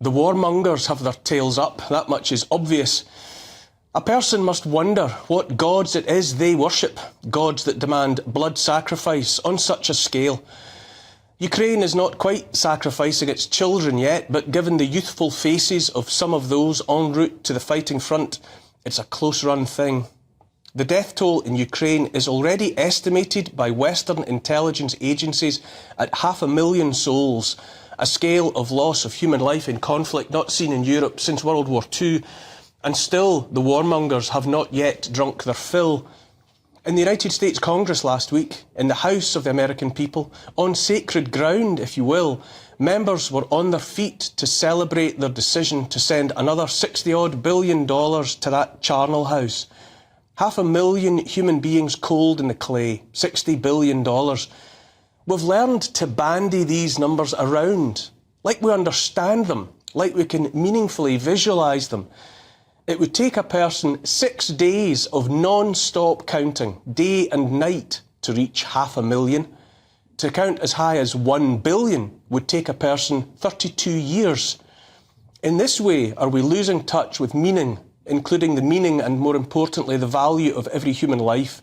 The warmongers have their tails up, that much is obvious. A person must wonder what gods it is they worship, gods that demand blood sacrifice on such a scale. Ukraine is not quite sacrificing its children yet, but given the youthful faces of some of those en route to the fighting front, it's a close-run thing. The death toll in Ukraine is already estimated by Western intelligence agencies at 500,000 souls, a scale of loss of human life in conflict not seen in Europe since World War II, and still the warmongers have not yet drunk their fill. In the United States Congress last week, in the House of the American people, on sacred ground, if you will, members were on their feet to celebrate their decision to send another $60-odd billion to that charnel house. 500,000 human beings cold in the clay, $60 billion. We've learned to bandy these numbers around, like we understand them, like we can meaningfully visualise them. It would take a person 6 days of non-stop counting, day and night, to reach 500,000. To count as high as 1 billion would take a person 32 years. In this way, are we losing touch with meaning, including the meaning and, more importantly, the value of every human life?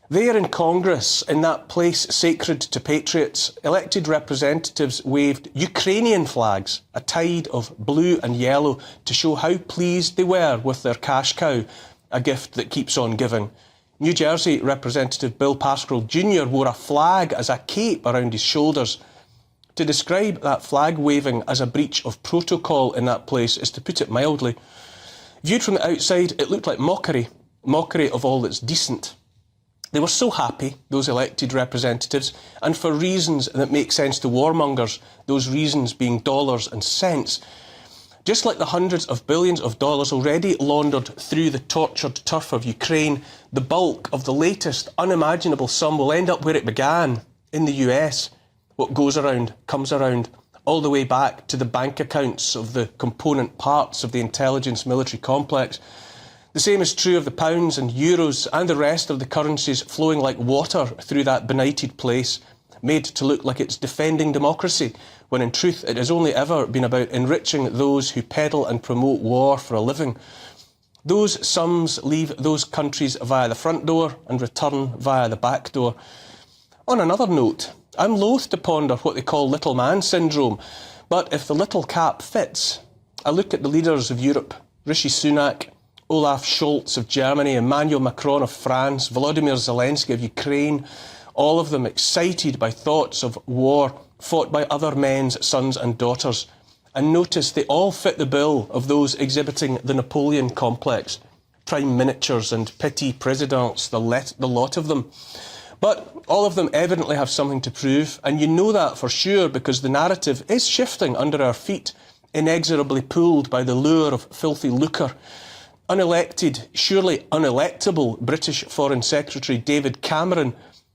There in Congress, in that place sacred to patriots, elected representatives waved Ukrainian flags, a tide of blue and yellow, to show how pleased they were with their cash cow, a gift that keeps on giving. New Jersey Representative Bill Pascrell Jr. wore a flag as a cape around his shoulders. To describe that flag waving as a breach of protocol in that place is to put it mildly. Viewed from the outside, it looked like mockery of all that's decent. They were so happy, those elected representatives, and for reasons that make sense to warmongers, those reasons being dollars and cents. Just like the hundreds of billions of dollars already laundered through the tortured turf of Ukraine, the bulk of the latest unimaginable sum will end up where it began, in the US. What goes around comes around, all the way back to the bank accounts of the component parts of the intelligence military complex. The same is true of the pounds and euros and the rest of the currencies flowing like water through that benighted place, made to look like it's defending democracy, when in truth it has only ever been about enriching those who peddle and promote war for a living. Those sums leave those countries via the front door and return via the back door. On another note, I'm loath to ponder what they call little man syndrome, but if the little cap fits, I look at the leaders of Europe, Rishi Sunak, Olaf Scholz of Germany, Emmanuel Macron of France, Volodymyr Zelensky of Ukraine, all of them excited by thoughts of war fought by other men's sons and daughters. And notice they all fit the bill of those exhibiting the Napoleon complex. Prime miniatures and petit présidents, the lot of them. But all of them evidently have something to prove, and you know that for sure because the narrative is shifting under our feet, inexorably pulled by the lure of filthy lucre. Unelected, surely unelectable British Foreign Secretary David Cameron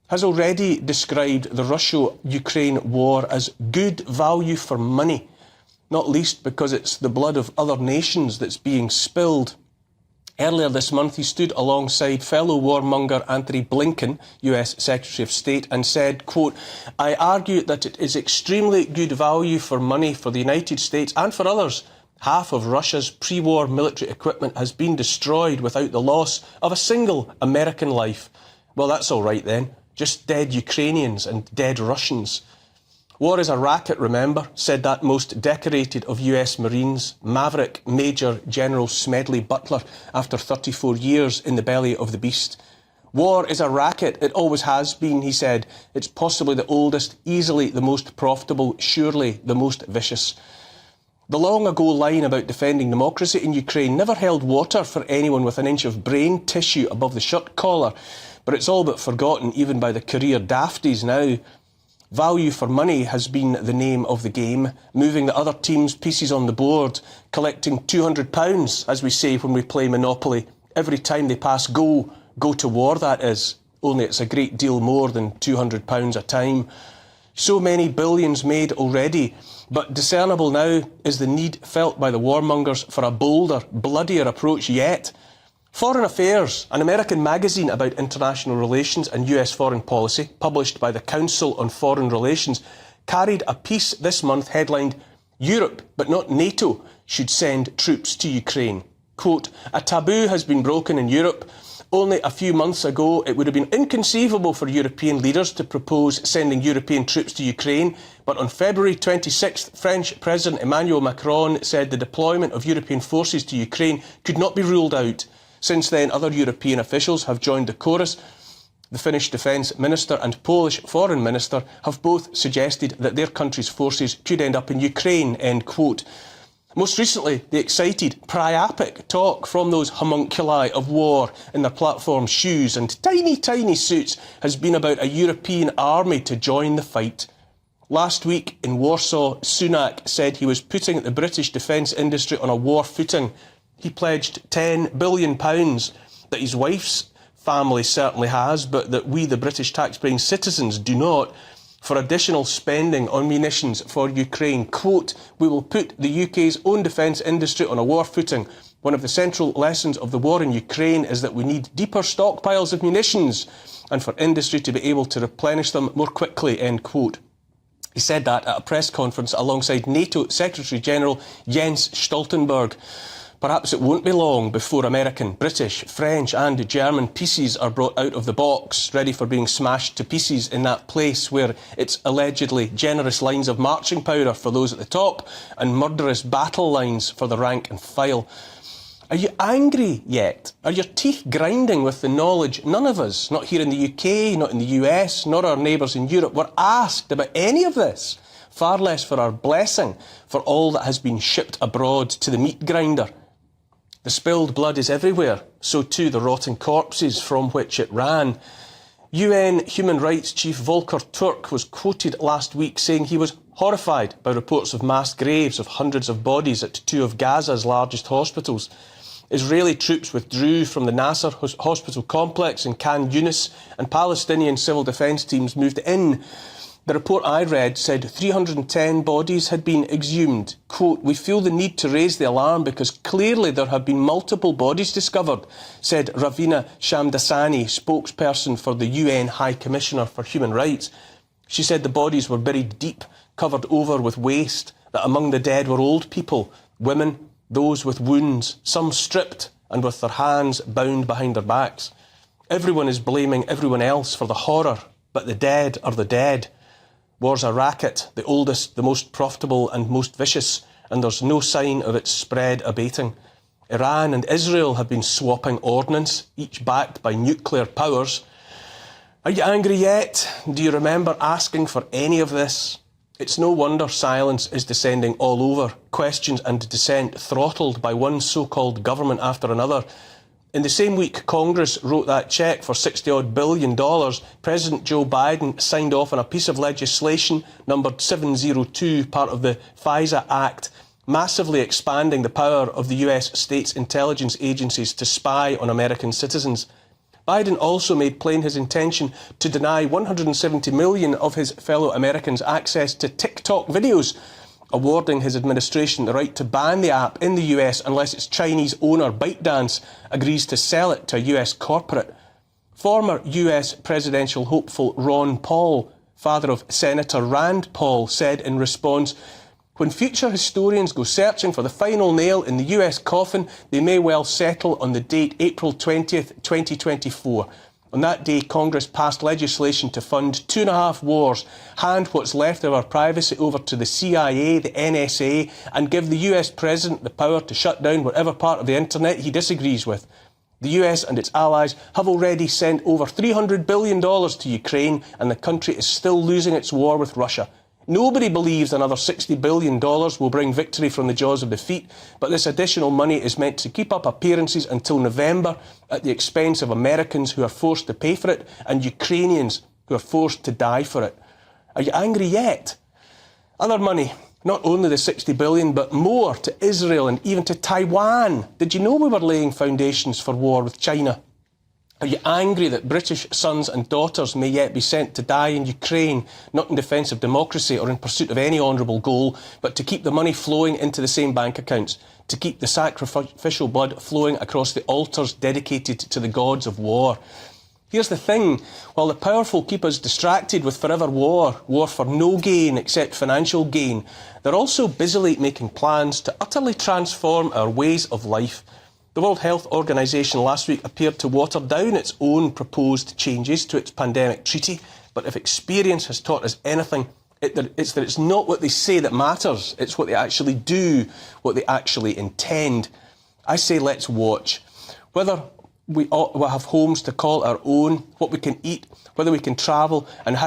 has already described the Russia-Ukraine war as good value for money, not least because it's the blood of other nations that's being spilled. Earlier this month, he stood alongside fellow warmonger Antony Blinken, US Secretary of State, and said, quote, "I argue that it is extremely good value for money for the United States and for others. Half of Russia's pre-war military equipment has been destroyed without the loss of a single American life." Well, that's all right then. Just dead Ukrainians and dead Russians. War is a racket, remember, said that most decorated of US Marines, Maverick Major General Smedley Butler, after 34 years in the belly of the beast. War is a racket, it always has been, he said. It's possibly the oldest, easily the most profitable, surely the most vicious. The long-ago line about defending democracy in Ukraine never held water for anyone with an inch of brain tissue above the shirt collar, but it's all but forgotten even by the career dafties now. Value for money has been the name of the game, moving the other team's pieces on the board, collecting £200, as we say when we play Monopoly, every time they pass go to war that is, only it's a great deal more than £200 a time. So many billions made already, but discernible now is the need felt by the warmongers for a bolder, bloodier approach yet. Foreign Affairs, an American magazine about international relations and US foreign policy, published by the Council on Foreign Relations, carried a piece this month headlined, Europe, but not NATO, should send troops to Ukraine. Quote, a taboo has been broken in Europe. Only a few months ago, it would have been inconceivable for European leaders to propose sending European troops to Ukraine. But on February 26th, French President Emmanuel Macron said the deployment of European forces to Ukraine could not be ruled out. Since then, other European officials have joined the chorus. The Finnish Defence Minister and Polish Foreign Minister have both suggested that their country's forces could end up in Ukraine, end quote. Most recently, the excited, priapic talk from those homunculi of war in their platform shoes and tiny, tiny suits has been about a European army to join the fight. Last week in Warsaw, Sunak said he was putting the British defence industry on a war footing. He pledged £10 billion that his wife's family certainly has, but that we, the British taxpaying citizens, do not, for additional spending on munitions for Ukraine. Quote, we will put the UK's own defence industry on a war footing. One of the central lessons of the war in Ukraine is that we need deeper stockpiles of munitions and for industry to be able to replenish them more quickly, end quote. He said that at a press conference alongside NATO Secretary-General Jens Stoltenberg. Perhaps it won't be long before American, British, French and German pieces are brought out of the box, ready for being smashed to pieces in that place where it's allegedly generous lines of marching powder for those at the top and murderous battle lines for the rank and file. Are you angry yet? Are your teeth grinding with the knowledge none of us, not here in the UK, not in the US, nor our neighbours in Europe, were asked about any of this? Far less for our blessing for all that has been shipped abroad to the meat grinder. The spilled blood is everywhere, so too the rotting corpses from which it ran. UN Human Rights Chief Volker Turk was quoted last week saying he was horrified by reports of mass graves of hundreds of bodies at two of Gaza's largest hospitals. Israeli troops withdrew from the Nasser hospital complex in Khan Yunis and Palestinian civil defence teams moved in. The report I read said 310 bodies had been exhumed. Quote, we feel the need to raise the alarm because clearly there have been multiple bodies discovered, said Ravina Shamdasani, spokesperson for the UN High Commissioner for Human Rights. She said the bodies were buried deep, covered over with waste, that among the dead were old people, women, those with wounds, some stripped and with their hands bound behind their backs. Everyone is blaming everyone else for the horror, but the dead are the dead. War's a racket, the oldest, the most profitable and most vicious, and there's no sign of its spread abating. Iran and Israel have been swapping ordnance, each backed by nuclear powers. Are you angry yet? Do you remember asking for any of this? It's no wonder silence is descending all over, questions and dissent throttled by one so-called government after another. In the same week Congress wrote that cheque for $60-odd billion, President Joe Biden signed off on a piece of legislation numbered 702, part of the FISA Act, massively expanding the power of the US states' intelligence agencies to spy on American citizens. Biden also made plain his intention to deny 170 million of his fellow Americans access to TikTok videos, awarding his administration the right to ban the app in the US unless its Chinese owner ByteDance agrees to sell it to a US corporate. Former US presidential hopeful Ron Paul, father of Senator Rand Paul, said in response, when future historians go searching for the final nail in the US coffin, they may well settle on the date April 20th, 2024. On that day, Congress passed legislation to fund 2.5 wars, hand what's left of our privacy over to the CIA, the NSA, and give the US President the power to shut down whatever part of the internet he disagrees with. The US and its allies have already sent over $300 billion to Ukraine, and the country is still losing its war with Russia. Nobody believes another $60 billion will bring victory from the jaws of defeat, but this additional money is meant to keep up appearances until November at the expense of Americans who are forced to pay for it and Ukrainians who are forced to die for it. Are you angry yet? Other money, not only the $60 billion, but more to Israel and even to Taiwan. Did you know we were laying foundations for war with China? Are you angry that British sons and daughters may yet be sent to die in Ukraine, not in defence of democracy or in pursuit of any honourable goal, but to keep the money flowing into the same bank accounts, to keep the sacrificial blood flowing across the altars dedicated to the gods of war? Here's the thing, while the powerful keep us distracted with forever war for no gain except financial gain, they're also busily making plans to utterly transform our ways of life. The World Health Organization last week appeared to water down its own proposed changes to its pandemic treaty, but if experience has taught us anything, it's that it's not what they say that matters, it's what they actually do, what they actually intend. I say let's watch. Whether we have homes to call our own, what we can eat, whether we can travel, and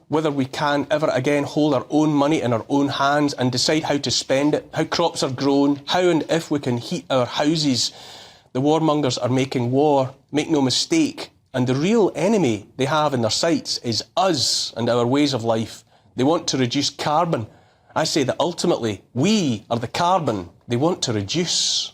whether we can ever again hold our own money in our own hands and decide how to spend it, how crops are grown, how and if we can heat our houses. The warmongers are making war, make no mistake, and the real enemy they have in their sights is us and our ways of life. They want to reduce carbon. I say that ultimately we are the carbon they want to reduce.